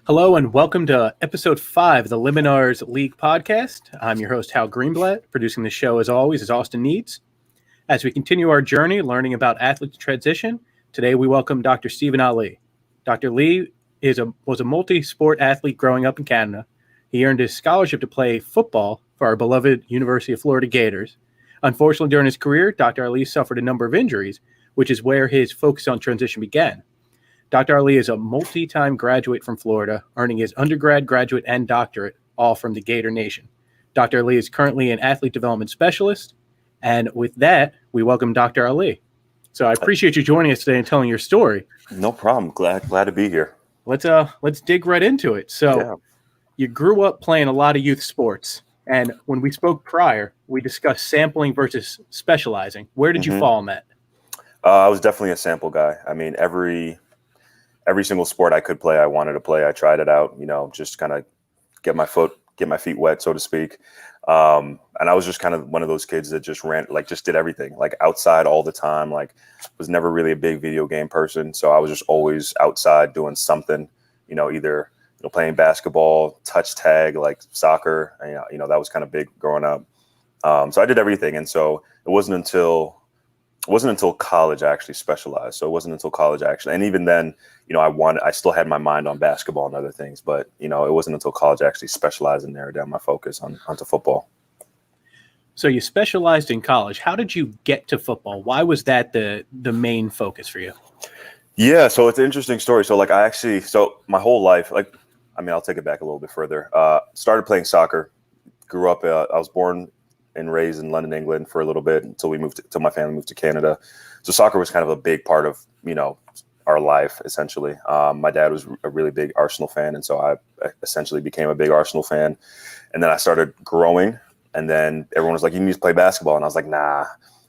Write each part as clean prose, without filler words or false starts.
Hello and welcome to episode 5 of the Liminars League podcast. I'm your host, Hal Greenblatt. Producing the show, as always, is Austin Needs. As we continue our journey learning about athletes transition, today we welcome Dr. Stephen Alli. Dr. Lee was a multi-sport athlete growing up in Canada. He earned his scholarship to play football for our beloved University of Florida Gators. Unfortunately, during his career, Dr. Alli suffered a number of injuries, which is where his focus on transition began. Dr. Alli is a multi-time graduate from Florida, earning his undergrad, graduate, and doctorate, all from the Gator Nation. Dr. Alli is currently an athlete development specialist, and with that, we welcome Dr. Alli. So I appreciate you joining us today and telling your story. No problem. Glad to be here. Let's dig right into it. So You grew up playing a lot of youth sports, and when we spoke prior, we discussed sampling versus specializing. Where did you fall on that? I was definitely a sample guy. I mean, every single sport I could play, I wanted to play. I tried it out, just kind of get my feet wet, so to speak. And I was just kind of one of those kids that just just did everything, like outside all the time. Like, was never really a big video game person. So I was just always outside doing something, either playing basketball, touch tag, like soccer. That was kind of big growing up. So I did everything. And so it wasn't until college I actually specialized. So it wasn't until college actually. And even then, I still had my mind on basketball and other things, but it wasn't until college I actually specialized and narrowed down my focus onto football. So you specialized in college. How did you get to football? Why was that the main focus for you? Yeah. So it's an interesting story. So my whole life, I'll take it back a little bit further. Started playing soccer, grew up, I was born and raised in London, England for a little bit until my family moved to Canada. So soccer was kind of a big part of, our life, essentially. My dad was a really big Arsenal fan, and so I essentially became a big Arsenal fan. And then I started growing, and then everyone was like, you need to play basketball. And I was like, nah.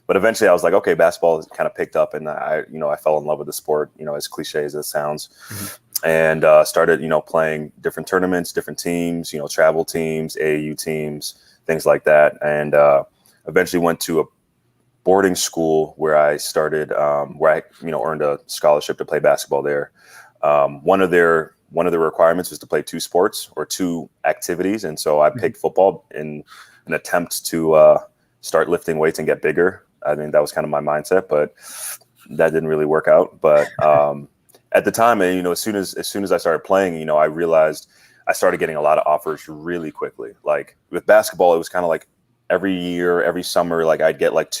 But eventually I was like, okay, basketball kind of picked up, and I fell in love with the sport, as cliche as it sounds. Mm-hmm. And started, playing different tournaments, different teams, travel teams, AAU teams, things like that. And eventually went to a boarding school where I started, where I earned a scholarship to play basketball there. One of the requirements was to play two sports or two activities. And so I picked football in an attempt to start lifting weights and get bigger. I mean, that was kind of my mindset, but that didn't really work out. But at the time, as soon as I started playing, I realized I started getting a lot of offers really quickly. Like with basketball, it was kind of like every year, every summer, like I'd get like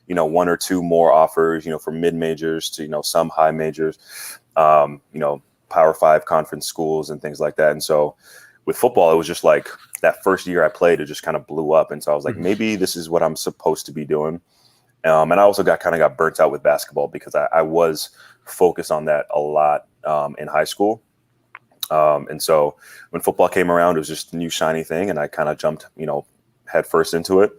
one or two more offers, from mid majors to, some high majors, Power 5 conference schools and things like that. And so with football, it was just like that first year I played, it just kind of blew up. And so I was like, maybe this is what I'm supposed to be doing. And I also got burnt out with basketball because I was focused on that a lot in high school. And so when football came around, it was just a new shiny thing. And I kind of jumped, head first into it.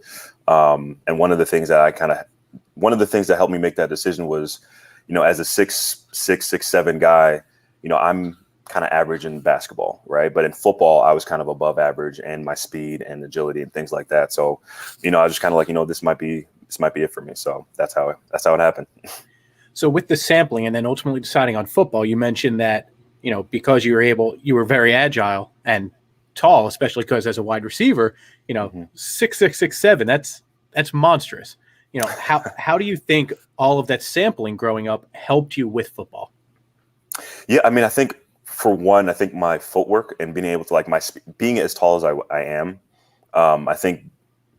And one of the things that helped me make that decision was, as a 6'6", 6'7" guy, I'm kind of average in basketball, right? But in football, I was kind of above average and my speed and agility and things like that. So, I was just kind of like, this might be it for me. So that's how it happened. So with the sampling and then ultimately deciding on football, you mentioned that, because you were very agile and tall, especially because as a wide receiver, 6'6", 6'7", that's monstrous. How do you think all of that sampling growing up helped you with football? Yeah, I mean, I think for one, my footwork and being able to being as tall as I am, I think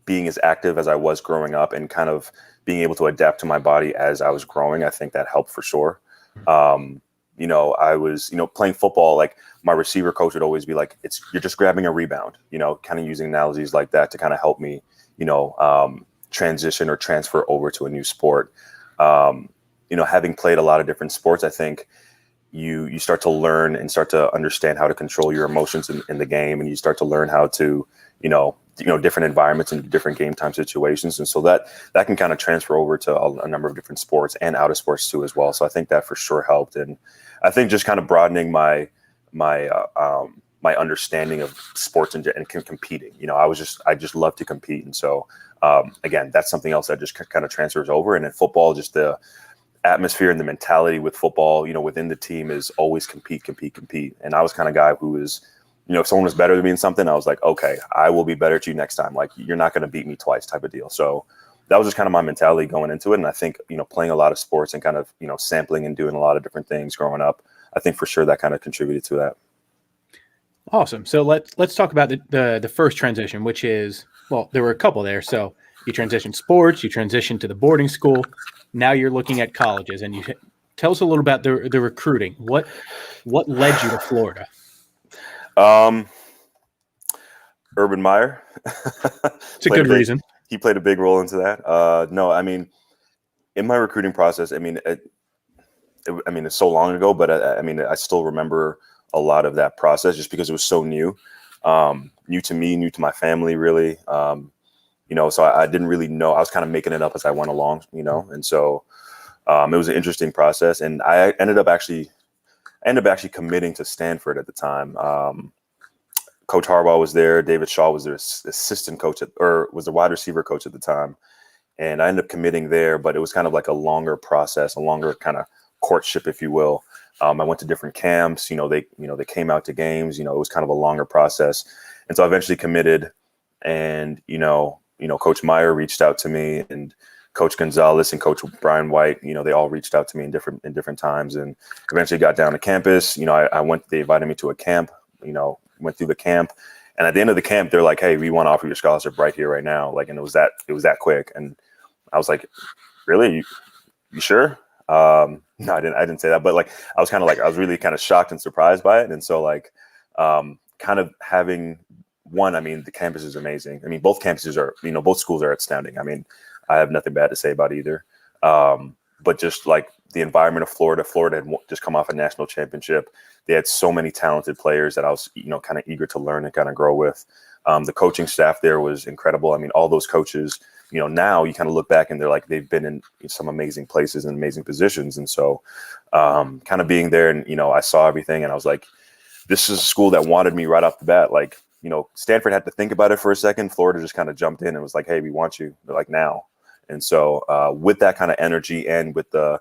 being as active as I was growing up and kind of being able to adapt to my body as I was growing, I think that helped for sure. I was, playing football, like my receiver coach would always be like, you're just grabbing a rebound, kind of using analogies like that to kind of help me, transition or transfer over to a new sport. Having played a lot of different sports, I think you start to learn and start to understand how to control your emotions in the game. And you start to learn how to, different environments and different game time situations. And so that can kind of transfer over to a number of different sports and out of sports too, as well. So I think that for sure helped. And I think just kind of broadening my understanding of sports and competing, I just love to compete. And so, again, that's something else that just kind of transfers over. And in football, just atmosphere and the mentality with football, within the team is always compete. And I was kind of guy who was, if someone was better than me in something, I was like, okay, I will be better at you next time. Like, you're not going to beat me twice type of deal. So that was just kind of my mentality going into it. And I think, playing a lot of sports and kind of, sampling and doing a lot of different things growing up, I think for sure that kind of contributed to that. Awesome. So let's talk about the first transition, which is, well, there were a couple there. So you transitioned sports, you transitioned to the boarding school. Now you're looking at colleges, and you tell us a little about the recruiting. What led you to Florida? Urban Meyer. It's a good reason. He played a big role into that. No, I mean, in my recruiting process, I mean, it's so long ago, but I still remember a lot of that process just because it was so new to me, new to my family, really. So I didn't really know. I was kind of making it up as I went along, and so it was an interesting process. And I ended up actually committing to Stanford at the time. Coach Harbaugh was there. David Shaw was their assistant coach was the wide receiver coach at the time. And I ended up committing there, but it was kind of like a longer process, a longer kind of courtship, if you will. I went to different camps, they came out to games, it was kind of a longer process. And so I eventually committed, and, Coach Meyer reached out to me, and Coach Gonzalez and Coach Brian White, they all reached out to me in different times, and eventually got down to campus. They invited me to a camp, went through the camp. And at the end of the camp, they're like, hey, we want to offer you a scholarship right here, right now. Like, and it was that quick. And I was like, really? You sure? No, I didn't say that, but like, I was really kind of shocked and surprised by it. And so like, kind of having the campus is amazing. I mean, both campuses are, both schools are outstanding. I mean, I have nothing bad to say about either. But just like the environment of Florida had just come off a national championship. They had so many talented players that I was, kind of eager to learn and kind of grow with. The coaching staff there was incredible. I mean, all those coaches, now you kind of look back and they're like, they've been in some amazing places and amazing positions. And so kind of being there and, I saw everything and I was like, this is a school that wanted me right off the bat. Like, Stanford had to think about it for a second. Florida just kind of jumped in and was like, hey, we want you. They're like, now. And so with that kind of energy and with the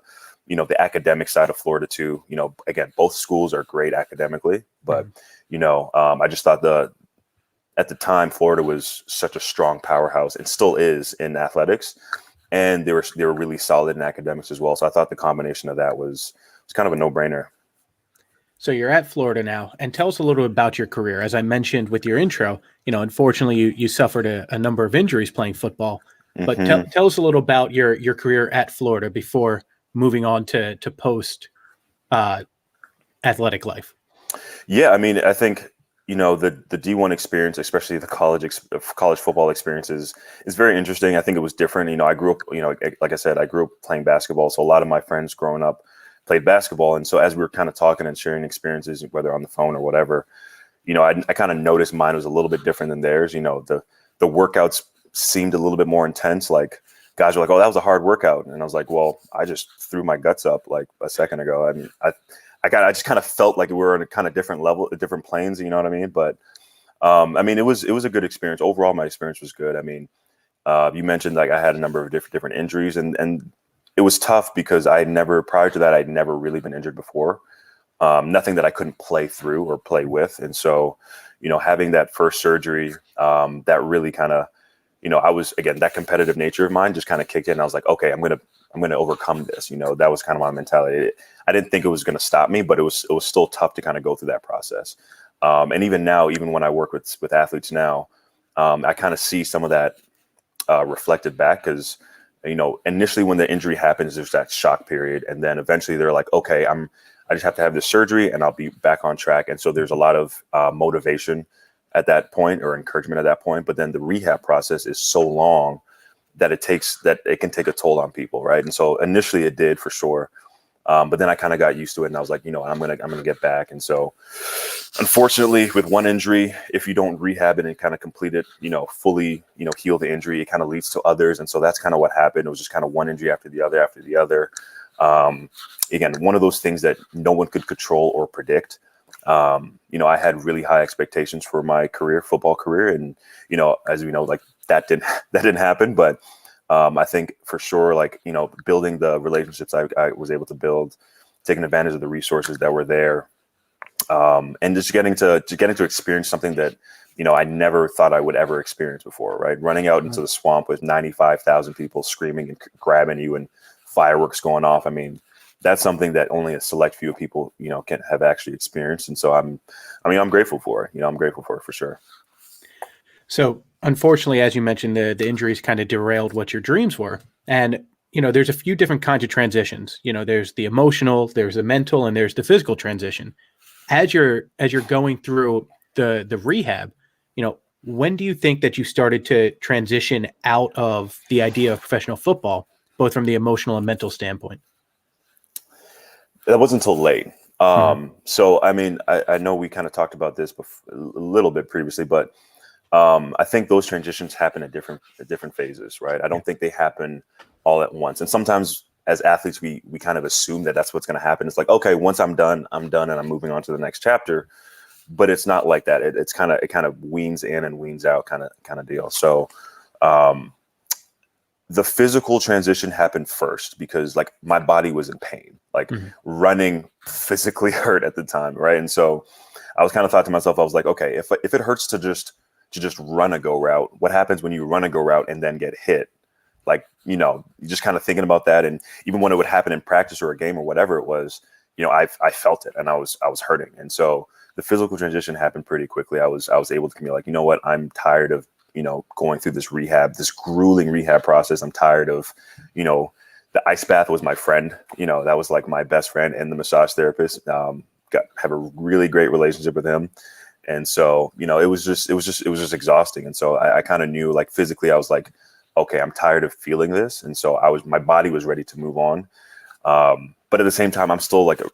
academic side of Florida too, again, both schools are great academically, but, I just thought at the time, Florida was such a strong powerhouse and still is in athletics. And they were really solid in academics as well. So I thought the combination of that was kind of a no-brainer. So you're at Florida now, and tell us a little bit about your career. As I mentioned with your intro, unfortunately you suffered a number of injuries playing football, but tell us a little about your career at Florida before moving on to post athletic life. Yeah. I mean, I think, the D1 experience, especially the college football experience is very interesting. I think it was different. I grew up, like I said, I grew up playing basketball. So a lot of my friends growing up played basketball. And so as we were kind of talking and sharing experiences, whether on the phone or whatever, I kind of noticed mine was a little bit different than theirs. The workouts seemed a little bit more intense. Like guys were like, oh, that was a hard workout. And I was like, well, I just threw my guts up like a second ago. I mean, I just kind of felt like we were on a kind of different level, different planes, you know what I mean? But it was a good experience. Overall, my experience was good. I mean, you mentioned like I had a number of different injuries and it was tough because prior to that, I'd never really been injured before. Nothing that I couldn't play through or play with. And so, having that first surgery, that really kind of, I was, again, that competitive nature of mine just kind of kicked in. I was like, okay, I'm going to overcome this. That was kind of my mentality. I didn't think it was going to stop me, but it was still tough to kind of go through that process. And even now, even when I work with athletes now, I kind of see some of that reflected back because, initially when the injury happens, there's that shock period. And then eventually they're like, okay, I just have to have this surgery and I'll be back on track. And so there's a lot of motivation at that point or encouragement at that point. But then the rehab process is so long that it can take a toll on people. Right. And so initially it did for sure. But then I kind of got used to it and I was like, I'm going to get back. And so unfortunately with one injury, if you don't rehab it and kind of complete it, fully, heal the injury, it kind of leads to others. And so that's kind of what happened. It was just kind of one injury after the other. Again, one of those things that no one could control or predict. I had really high expectations for my football career. And, as we know, like that didn't happen, but I think for sure, like, building the relationships I was able to build, taking advantage of the resources that were there, and just getting to experience something that, I never thought I would ever experience before, right? Running out into the swamp with 95,000 people screaming and grabbing you and fireworks going off. I mean, that's something that only a select few people, can have actually experienced. And so I'm grateful for it. I'm grateful for sure. So unfortunately, as you mentioned, the injuries kind of derailed what your dreams were. And, there's a few different kinds of transitions. There's the emotional, there's the mental, and there's the physical transition. As you're going through the rehab, when do you think that you started to transition out of the idea of professional football, both from the emotional and mental standpoint? That wasn't until late. So, I mean, I know we kind of talked about this a little bit previously, but I think those transitions happen at different phases, right? I don't think they happen all at once. And sometimes as athletes, we kind of assume that that's what's going to happen. It's like, okay, once I'm done and I'm moving on to the next chapter. But it's not like that. It kind of weans in and weans out kind of deal. So the physical transition happened first because like my body was in pain, like running physically hurt at the time, right? And so I was kind of thought to myself, I was like, okay, if it hurts to just run a go route, what happens when you run a go route and then get hit? Like, you're just kind of thinking about that. And even when it would happen in practice or a game or whatever it was, I felt it and I was hurting. And so the physical transition happened pretty quickly. I was able to be like, you know what, I'm tired of, going through this grueling rehab process. I'm tired of, the ice bath was my friend, that was like my best friend and the massage therapist. Have a really great relationship with him. And so, it was just exhausting. And so I kind of knew, like, physically, I was like, okay, I'm tired of feeling this. And so my body was ready to move on. But at the same time, I'm still like a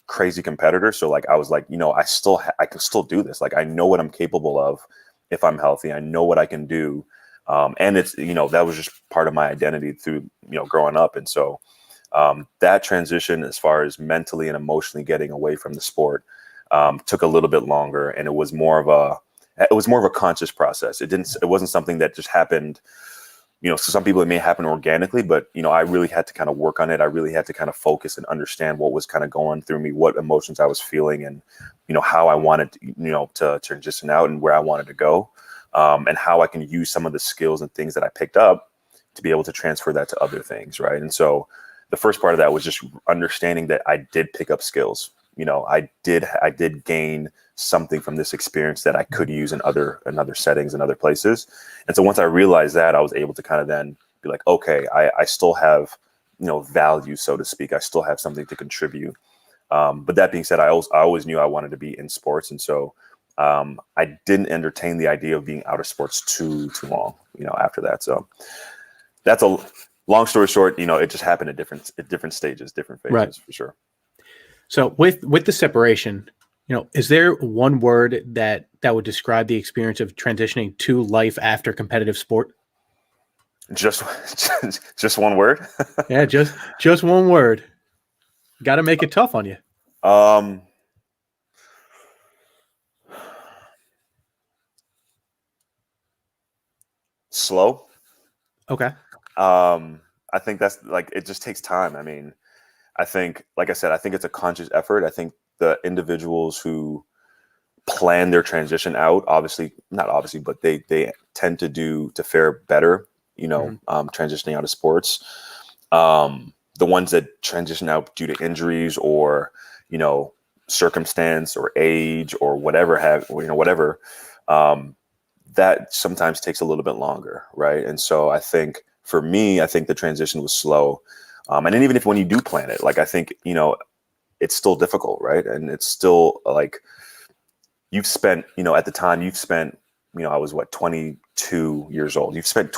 crazy competitor. So like, I was like, I can still do this. Like, I know what I'm capable of if I'm healthy. I know what I can do. And it's, that was just part of my identity through, growing up. And so that transition, as far as mentally and emotionally getting away from the sport, took a little bit longer. And it was more of a conscious process. It wasn't something that just happened. So some people, it may happen organically, but, I really had to kind of work on it. I really had to kind of focus and understand what was kind of going through me, what emotions I was feeling, and, how I wanted, to transition out and where I wanted to go, and how I can use some of the skills and things that I picked up to be able to transfer that to other things. Right. And so the first part of that was just understanding that I did pick up skills. I did gain something from this experience that I could use in other settings and other places. And so once I realized that, I was able to kind of then be like, okay, I still have, value, so to speak. I still have something to contribute. But that being said, I always knew I wanted to be in sports. And so I didn't entertain the idea of being out of sports too long, after that. So that's a long story short, it just happened at different stages, different phases, right, for sure. So with the separation, is there one word that would describe the experience of transitioning to life after competitive sport? Just one word? Yeah, just one word. Got to make it tough on you. Slow. Okay. I think that's like, it just takes time. I mean, I think, like I said, I think it's a conscious effort. I think the individuals who plan their transition out, not obviously, but they tend to fare better, transitioning out of sports. The ones that transition out due to injuries or, circumstance or age or whatever, that sometimes takes a little bit longer. Right. And so I think for me, I think the transition was slow. And then even if when you do plan it, like, I think, it's still difficult, right? And it's still like you've spent, at the time I was 22 years old. You've spent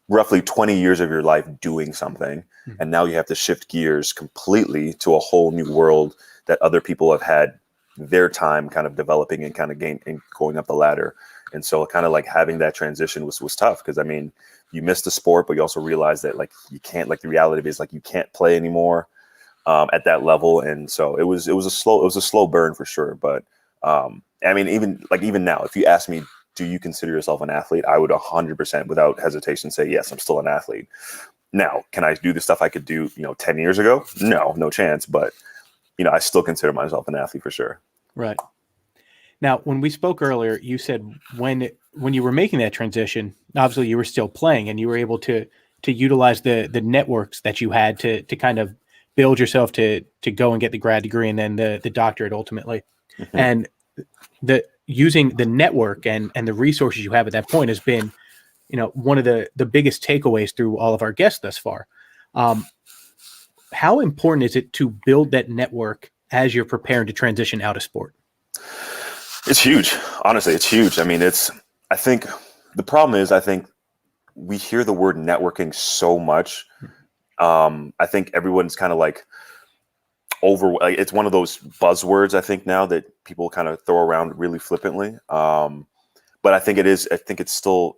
roughly 20 years of your life doing something. Mm-hmm. And now you have to shift gears completely to a whole new world that other people have had their time kind of developing and kind of going up the ladder. And so kind of like having that transition was tough because, I mean, you miss the sport, but you also realize that like you can't, like the reality is like you can't play anymore at that level. And so it was a slow burn for sure. But I mean, even now, if you ask me do you consider yourself an athlete? I would 100% without hesitation say, yes, I'm still an athlete. Now, can I do the stuff I could do, 10 years ago? No chance. But, I still consider myself an athlete for sure. Right. Now, when we spoke earlier, you said when you were making that transition, obviously you were still playing and you were able to utilize the networks that you had to kind of build yourself to go and get the grad degree and then the doctorate ultimately. Mm-hmm. And using the network and the resources you have at that point has been, one of the biggest takeaways through all of our guests thus far. How important is it to build that network as you're preparing to transition out of sport? It's huge. Honestly, it's huge. I mean, I think the problem is, we hear the word networking so much. I think everyone's kind of like it's one of those buzzwords, I think, now that people kind of throw around really flippantly. But I think it's still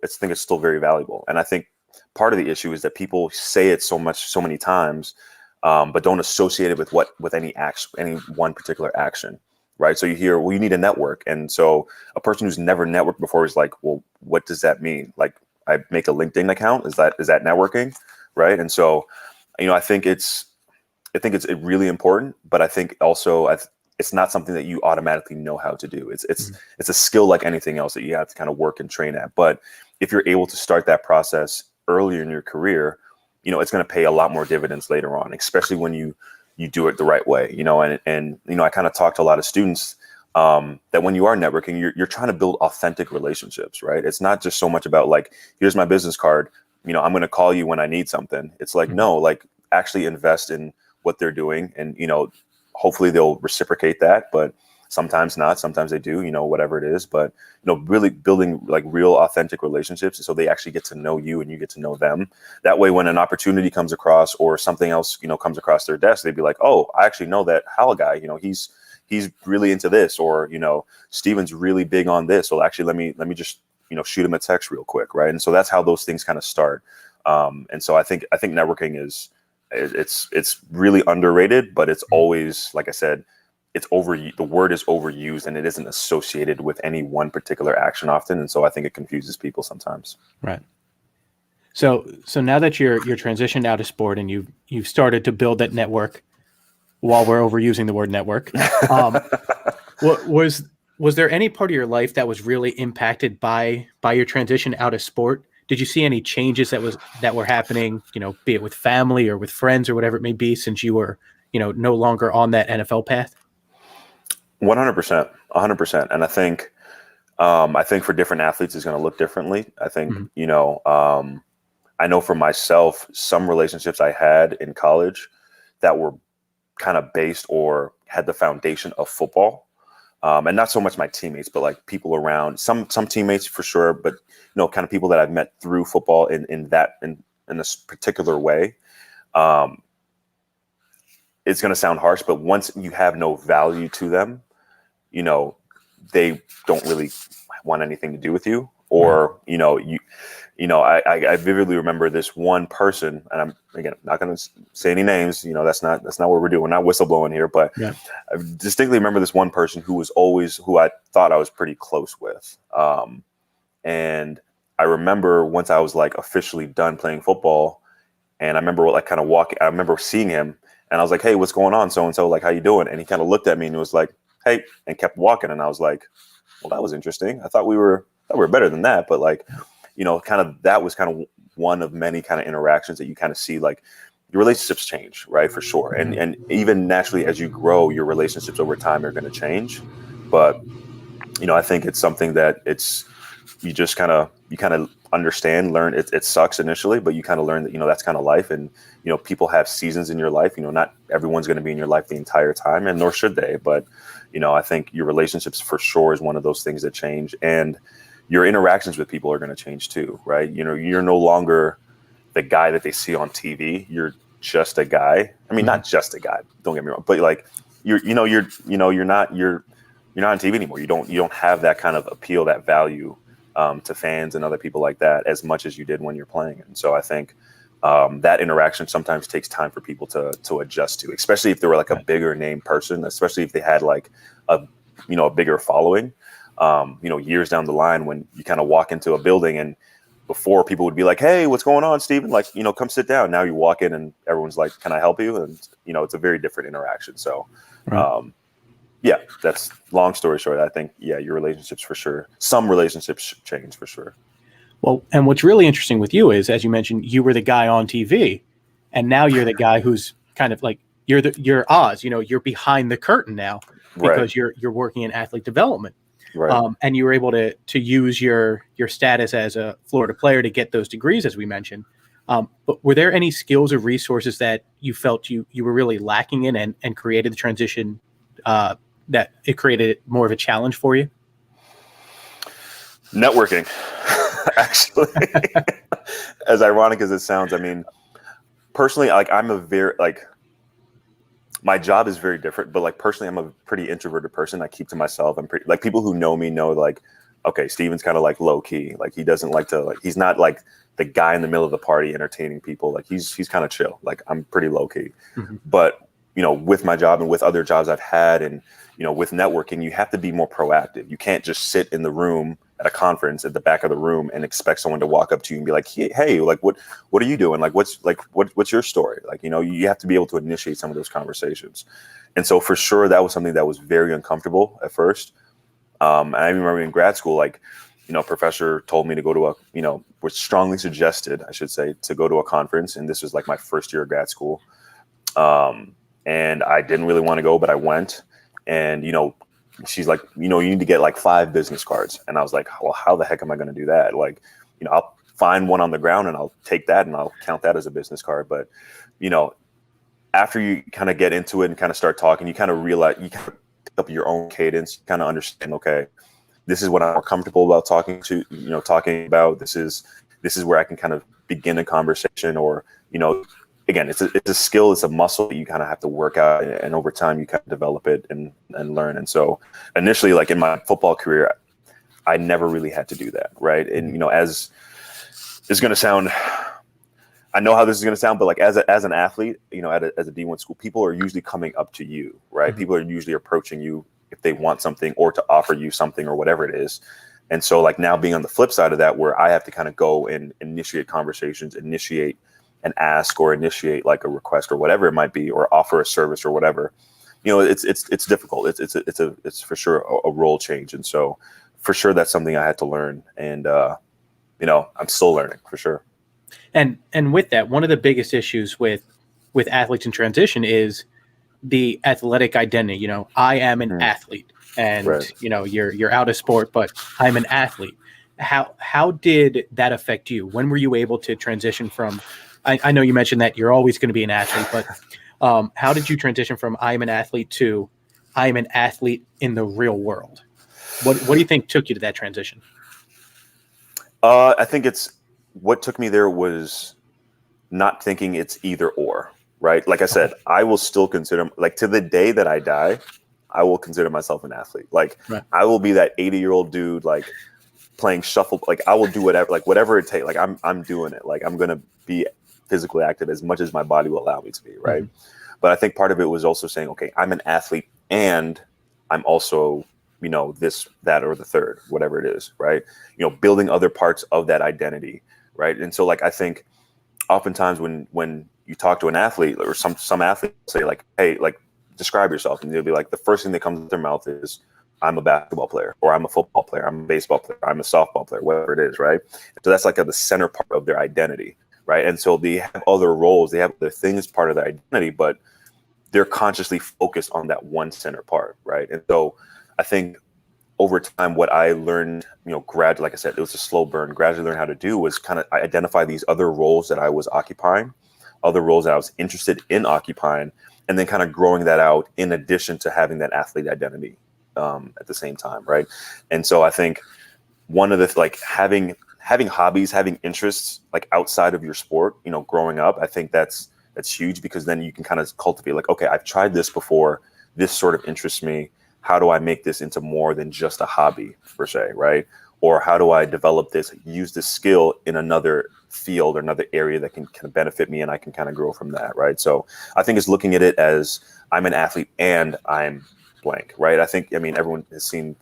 very valuable. And I think part of the issue is that people say it so many times, but don't associate it with any one particular action. Right. So you hear, well, you need a network. And so a person who's never networked before is like, well, what does that mean? Like, I make a LinkedIn account. Is that networking? Right. And so, I think it's really important, but I think also it's not something that you automatically know how to do. It's a skill like anything else that you have to kind of work and train at. But if you're able to start that process earlier in your career, it's going to pay a lot more dividends later on, especially when you do it the right way, and I kind of talk to a lot of students that when you are networking, you're trying to build authentic relationships, right? It's not just so much about like, here's my business card, I'm going to call you when I need something. It's like, no, like actually invest in what they're doing, and hopefully they'll reciprocate that, but sometimes not, sometimes they do, whatever it is, but really building like real authentic relationships so they actually get to know you and you get to know them. That way, when an opportunity comes across or something else comes across their desk, they'd be like, oh, I actually know that Hal guy, he's really into this, or Steven's really big on this, so actually let me just shoot him a text real quick, right? And so that's how those things kind of start. And so I think networking it's really underrated, but it's always, like I said, the word is overused and it isn't associated with any one particular action often. And so I think it confuses people sometimes. Right. So now that you're transitioned out of sport and you've started to build that network, while we're overusing the word network, was there any part of your life that was really impacted by your transition out of sport? Did you see any changes that were happening, be it with family or with friends or whatever it may be, since you were, no longer on that NFL path? 100%. And I think for different athletes, it's going to look differently. I think, I know for myself, some relationships I had in college that were kind of based or had the foundation of football. And not so much my teammates, but like people around, some teammates for sure, but kind of people that I've met through football in this particular way. It's going to sound harsh, but once you have no value to them, they don't really want anything to do with you, or, I vividly remember this one person, and I'm, again, not going to say any names, that's not what we're doing. We're not whistleblowing here, but yeah. I distinctly remember this one person who I thought I was pretty close with. And I remember once I was like officially done playing football, and I remember like kind of walking, I remember seeing him and I was like, hey, what's going on? So-and-so, like, how you doing? And he kind of looked at me and was like, hey, and kept walking. And I was like, well, that was interesting. I thought we were better than that. But like, kind of that was kind of one of many kind of interactions that you kind of see, like your relationships change, right? For sure. And even naturally, as you grow, your relationships over time are going to change. But, I think it's something that you kind of understand, learn. It sucks initially, but you kind of learn that, that's kind of life. And, people have seasons in your life, not everyone's going to be in your life the entire time, and nor should they. But, I think your relationships for sure is one of those things that change, and your interactions with people are going to change too, right? You're no longer the guy that they see on TV. You're just a guy. I mean, not just a guy, don't get me wrong, but like you're not on TV anymore. You don't have that kind of appeal, that value to fans and other people like that as much as you did when you're playing. And so I think that interaction sometimes takes time for people to adjust to, especially if they were like a bigger name person, especially if they had like a bigger following. years down the line when you kind of walk into a building and before people would be like, hey, what's going on, Steven? Like, come sit down. Now you walk in and everyone's like, can I help you? And, it's a very different interaction. So, Right. yeah, that's long story short. I think, your relationships for sure. Some relationships change for sure. Well, and what's really interesting with you is, as you mentioned, you were the guy on TV, and now you're the guy who's kind of like you're Oz. You're behind the curtain now because Right. you're working in athlete development, Right. and you were able to use your status as a Florida player to get those degrees, as we mentioned. But were there any skills or resources that you felt you were really lacking in and created the transition that it created more of a challenge for you? Networking, actually, as ironic as it sounds. I mean, personally, like I'm a very my job is very different, but like personally, I'm a pretty introverted person. I keep to myself. I'm pretty like people who know me know like, okay, Steven's kind of like low key. Like he doesn't like to he's not like the guy in the middle of the party entertaining people. Like he's kind of chill. Like I'm pretty low key, but with my job and with other jobs I've had and, with networking, you have to be more proactive. You can't just sit in the room at a conference at the back of the room and expect someone to walk up to you and be like, hey, like, what are you doing? Like, what's your story? Like, you have to be able to initiate some of those conversations. And so for sure, that was something that was very uncomfortable at first. And I remember in grad school, like, a professor told me to go to was strongly suggested, I should say, to go to a conference. And this was like my first year of grad school. And I didn't really want to go, but I went. And, she's like, you need to get like 5 business cards. And I was like, well, how the heck am I going to do that? Like, I'll find one on the ground and I'll take that and I'll count that as a business card. But, after you kind of get into it and kind of start talking, you kind of realize you kind of pick up your own cadence, you kind of understand, okay, this is what I'm more comfortable about talking about. This is where I can kind of begin a conversation or, again, it's a skill, it's a muscle that you kind of have to work out, and over time you kind of develop it and learn. And so initially, like in my football career, I never really had to do that, right? And as it's going to sound, I know how this is going to sound, but like as an athlete, as a D1 school, people are usually coming up to you, right? People are usually approaching you if they want something or to offer you something or whatever it is. And so like now being on the flip side of that, where I have to kind of go and initiate conversations, initiate an ask or initiate like a request or whatever it might be, or offer a service or whatever, it's difficult. It's for sure a role change. And so for sure, that's something I had to learn. And, I'm still learning for sure. And with that, one of the biggest issues with athletes in transition is the athletic identity. I am an athlete, and Right. You're out of sport, but I'm an athlete. How did that affect you? When were you able to transition from? I know you mentioned that you're always going to be an athlete, but how did you transition from I'm an athlete to I'm an athlete in the real world? What do you think took you to that transition? I think what took me there was not thinking it's either or, right? Like I said, I will still consider, like to the day that I die, I will consider myself an athlete. Like Right. I will be that 80-year-old dude, like playing shuffle. Like I will do whatever it takes. Like I'm doing it. Like I'm going to be physically active as much as my body will allow me to be. Right. But I think part of it was also saying, okay, I'm an athlete and I'm also, this, that, or the third, whatever it is. Right. Building other parts of that identity. Right. And so like, I think oftentimes when you talk to an athlete or some athletes say like, hey, like describe yourself. And they'll be like, the first thing that comes to their mouth is I'm a basketball player, or I'm a football player, I'm a baseball player, I'm a softball player, whatever it is. Right. So that's like the center part of their identity. Right. And so they have other roles, they have other things part of their identity, but they're consciously focused on that one center part. Right. And so I think over time, what I learned, gradually, like I said, it was a slow burn, gradually learn how to do was kind of identify these other roles that I was occupying, other roles that I was interested in occupying, and then kind of growing that out in addition to having that athlete identity at the same time. Right. And so I think one of the, like having hobbies, having interests, like outside of your sport, growing up, I think that's huge, because then you can kind of cultivate like, okay, I've tried this before. This sort of interests me. How do I make this into more than just a hobby per se, right? Or how do I develop this, use this skill in another field or another area that can kind of benefit me and I can kind of grow from that, right? So I think it's looking at it as I'm an athlete and I'm blank, right? I mean, everyone has seen,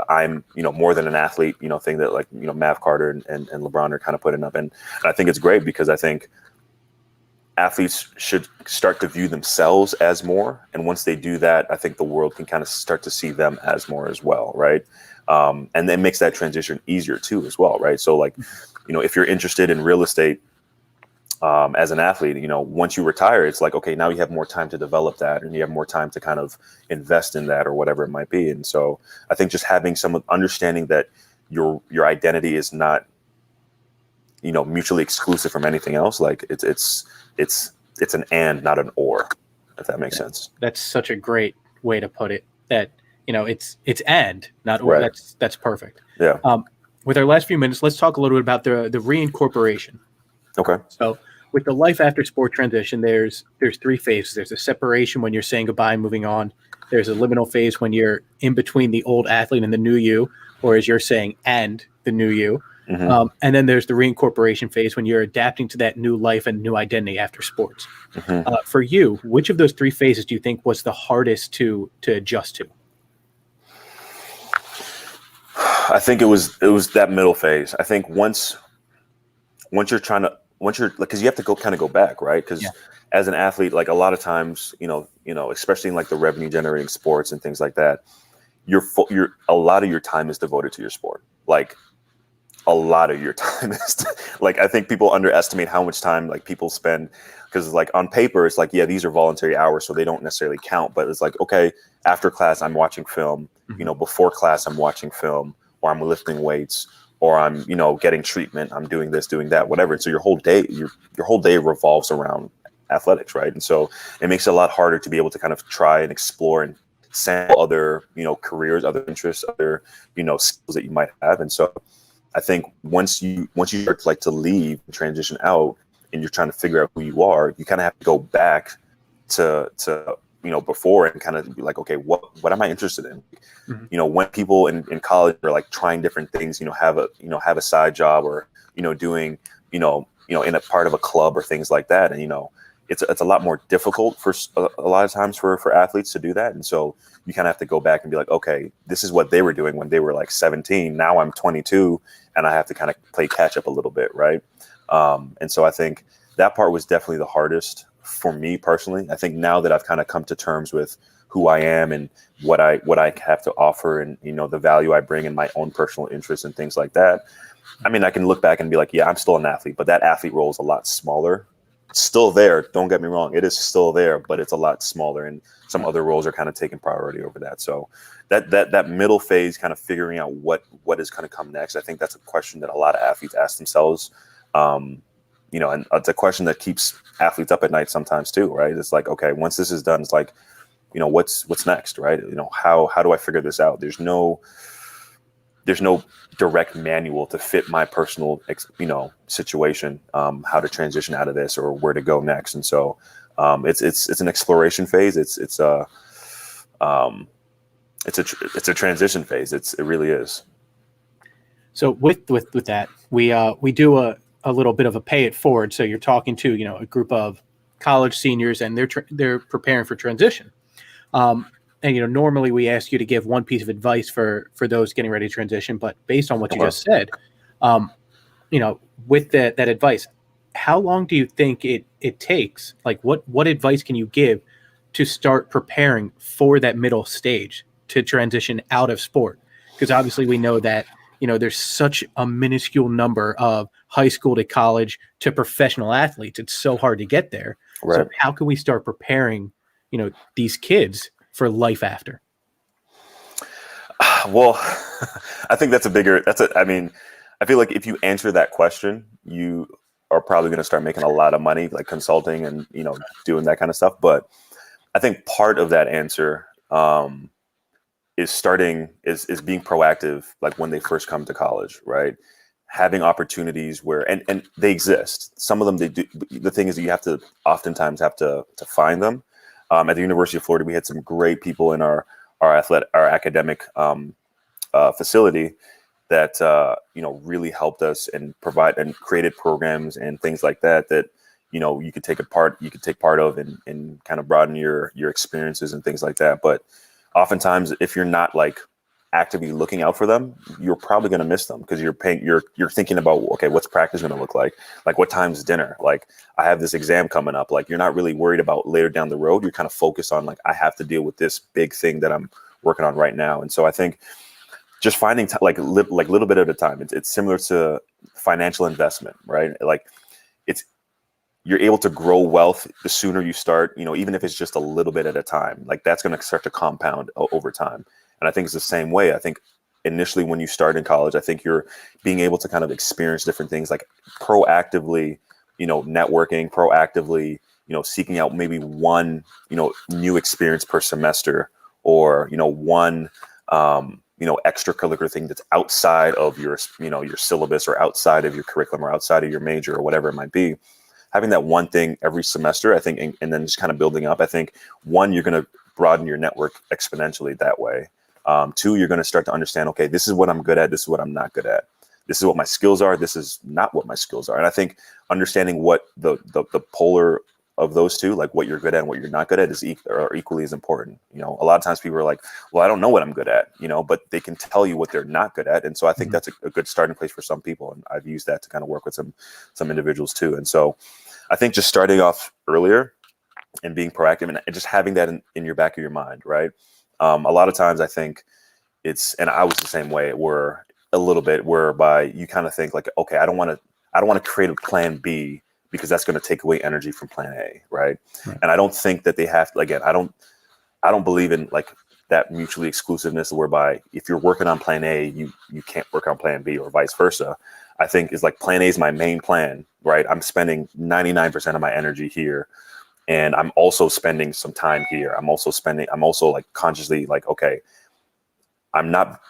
I'm, more than an athlete, thing that like, Mav Carter and LeBron are kind of putting up. And I think it's great because I think athletes should start to view themselves as more. And once they do that, I think the world can kind of start to see them as more as well. Right. And then makes that transition easier too, as well. Right. So like, if you're interested in real estate, as an athlete, once you retire, it's like, okay, now you have more time to develop that and you have more time to kind of invest in that or whatever it might be. And so I think just having some understanding that your identity is not, mutually exclusive from anything else. Like it's an and, not an or, if that makes sense. That's such a great way to put it, that, it's and, not or. Right. That's perfect. Yeah. With our last few minutes, let's talk a little bit about the reincorporation. Okay. So with the life after sport transition, there's three phases. There's a separation when you're saying goodbye and moving on. There's a liminal phase when you're in between the old athlete and the new you, or as you're saying, and the new you. Mm-hmm. And then there's the reincorporation phase when you're adapting to that new life and new identity after sports. Mm-hmm. For you, which of those three phases do you think was the hardest to adjust to? I think it was that middle phase. I think once you're because you have to go back, right? Because as an athlete, like a lot of times, especially in like the revenue generating sports and things like that, a lot of your time is devoted to your sport. Like a lot of your time is like, I think people underestimate how much time like people spend, because like on paper, it's like, yeah, these are voluntary hours, so they don't necessarily count. But it's like, okay, after class, I'm watching film, before class, I'm watching film, or I'm lifting weights, or I'm, getting treatment, I'm doing this, doing that, whatever. And so your whole day revolves around athletics, right? And so it makes it a lot harder to be able to kind of try and explore and sample other, careers, other interests, other, skills that you might have. And so I think once you start like to leave and transition out and you're trying to figure out who you are, you kind of have to go back to before and kind of be like, okay, what am I interested in? Mm-hmm. When people in college are like trying different things, have a side job or, doing, in a part of a club or things like that. And, it's a lot more difficult for a lot of times for athletes to do that. And so you kind of have to go back and be like, okay, this is what they were doing when they were like 17. Now I'm 22 and I have to kind of play catch up a little bit. Right. And so I think that part was definitely the hardest for me personally. I think now that I've kind of come to terms with who I am and what I have to offer and, the value I bring in my own personal interests and things like that. I mean, I can look back and be like, yeah, I'm still an athlete, but that athlete role is a lot smaller. It's still there. Don't get me wrong. It is still there, but it's a lot smaller. And some other roles are kind of taking priority over that. So that middle phase, kind of figuring out what is going to come next. I think that's a question that a lot of athletes ask themselves. And it's a question that keeps athletes up at night sometimes too, right? It's like, okay, once this is done, it's like, what's next, right? How do I figure this out? There's no direct manual to fit my personal, situation, how to transition out of this or where to go next. And so it's an exploration phase. It's a transition phase. It really is. So with that, we do a little bit of a pay it forward. So you're talking to, a group of college seniors and they're preparing for transition. And, normally we ask you to give one piece of advice for those getting ready to transition, but based on what you just said, with that advice, how long do you think it takes? Like what advice can you give to start preparing for that middle stage to transition out of sport? Because obviously we know that, there's such a minuscule number of high school to college to professional athletes. It's so hard to get there. Right. So how can we start preparing, these kids for life after? Well, I think I feel like if you answer that question, you are probably going to start making a lot of money, like consulting and, doing that kind of stuff. But I think part of that answer is being proactive, like when they first come to college, right? Having opportunities where, and they exist. Some of them they do. The thing is that you oftentimes have to find them. At the University of Florida, we had some great people in our academic facility that really helped us and provide and created programs and things like that you could take part of and kind of broaden your experiences and things like that. But oftentimes, if you're not like actively looking out for them, you're probably going to miss them because you're thinking about, okay, what's practice going to look like? Like, what time's dinner? Like, I have this exam coming up. Like, you're not really worried about later down the road. You're kind of focused on, like, I have to deal with this big thing that I'm working on right now. And so I think just finding like little bit at a time. It's similar to financial investment, right? Like, you're able to grow wealth the sooner you start, even if it's just a little bit at a time. Like, that's going to start to compound over time. And I think it's the same way. I think initially when you start in college, I think you're being able to kind of experience different things, like proactively, networking, proactively, seeking out maybe one, new experience per semester, or, one, extracurricular thing that's outside of your syllabus, or outside of your curriculum, or outside of your major, or whatever it might be. Having that one thing every semester, I think, and then just kind of building up, I think, one, you're going to broaden your network exponentially that way. Two, you're going to start to understand, okay, this is what I'm good at. This is what I'm not good at. This is what my skills are. This is not what my skills are. And I think understanding what the polar of those two, like what you're good at and what you're not good at, are equally as important. A lot of times people are like, well, I don't know what I'm good at, but they can tell you what they're not good at. And so I think that's a good starting place for some people. And I've used that to kind of work with some individuals too. And so I think just starting off earlier and being proactive and just having that in your back of your mind, right? A lot of times I think and I was the same way, whereby you kind of think like, okay, I don't want to create a plan B, because that's going to take away energy from plan A. Right. And I don't think that they have, again, I don't believe in like that mutually exclusiveness, whereby if you're working on plan A, you can't work on plan B, or vice versa. I think it's like plan A is my main plan, right? I'm spending 99% of my energy here, and I'm also spending some time here. I'm also like consciously like, okay, I'm not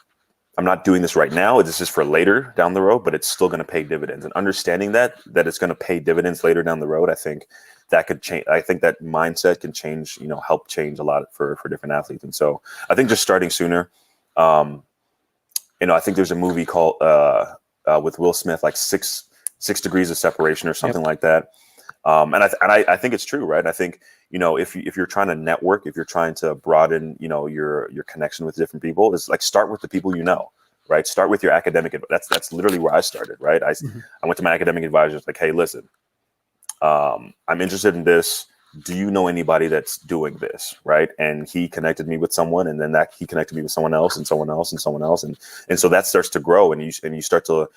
doing this right now. This is for later down the road, but it's still going to pay dividends. And understanding that it's going to pay dividends later down the road, I think that could change. I think that mindset can change, help change a lot for different athletes. And so I think just starting sooner, I think there's a movie called with Will Smith, like six degrees of separation or something like that. And I think it's true, right? I think, if you're trying to network, if you're trying to broaden, your connection with different people, it's like, start with the people, right? Start with your academic. That's literally where I started, right? I went to my academic advisor, like, hey, listen, I'm interested in this. Do you know anybody that's doing this? Right. And he connected me with someone, and then he connected me with someone else and someone else and someone else. And so that starts to grow, and you start to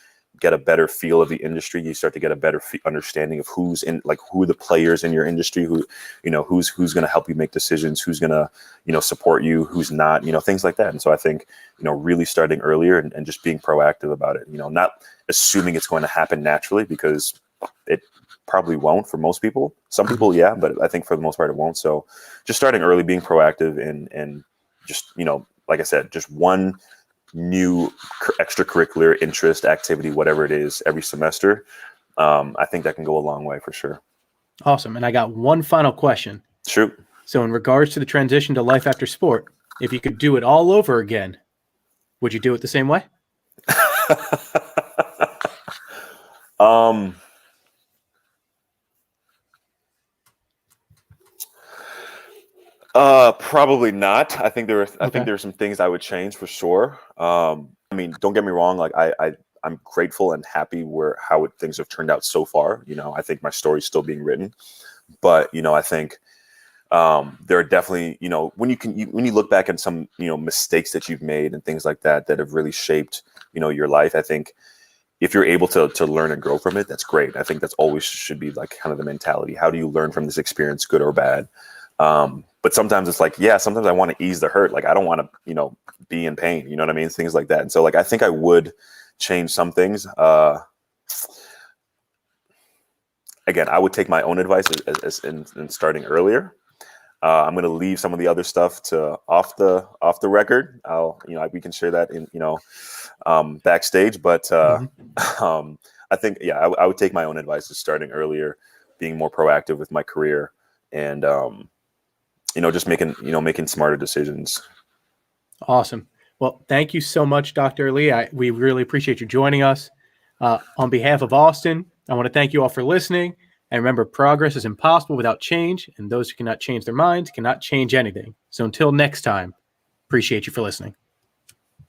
get a better feel of the industry. You start to get a better understanding of who are the players in your industry, who's going to help you make decisions, who's going to, support you, who's not, things like that. And so I think, really starting earlier and just being proactive about it, not assuming it's going to happen naturally, because it probably won't for most people. Some people, yeah, but I think for the most part it won't. So just starting early, being proactive, and just, like I said, just one new extracurricular interest, activity, whatever it is, every semester. I think that can go a long way for sure. Awesome. And I got one final question. Shoot. So in regards to the transition to life after sport, if you could do it all over again, would you do it the same way? Probably not. I think there are some things I would change for sure. I mean, don't get me wrong. Like I'm grateful and happy how things have turned out so far. I think my story's still being written, but I think there are definitely, when you look back at some, mistakes that you've made and things like that have really shaped, your life. I think if you're able to learn and grow from it, that's great. I think that's always should be like kind of the mentality. How do you learn from this experience, good or bad? But sometimes it's like, yeah, sometimes I want to ease the hurt. Like, I don't want to, be in pain, you know what I mean? Things like that. And so like, I think I would change some things. Again, I would take my own advice as in starting earlier. I'm going to leave some of the other stuff to off the record. We can share that in, backstage, but, I think, yeah, I would take my own advice as starting earlier, being more proactive with my career, and, just making smarter decisions. Awesome. Well, thank you so much, Dr. Alli. We really appreciate you joining us. On behalf of Austin, I want to thank you all for listening. And remember, progress is impossible without change, and those who cannot change their minds cannot change anything. So until next time, appreciate you for listening.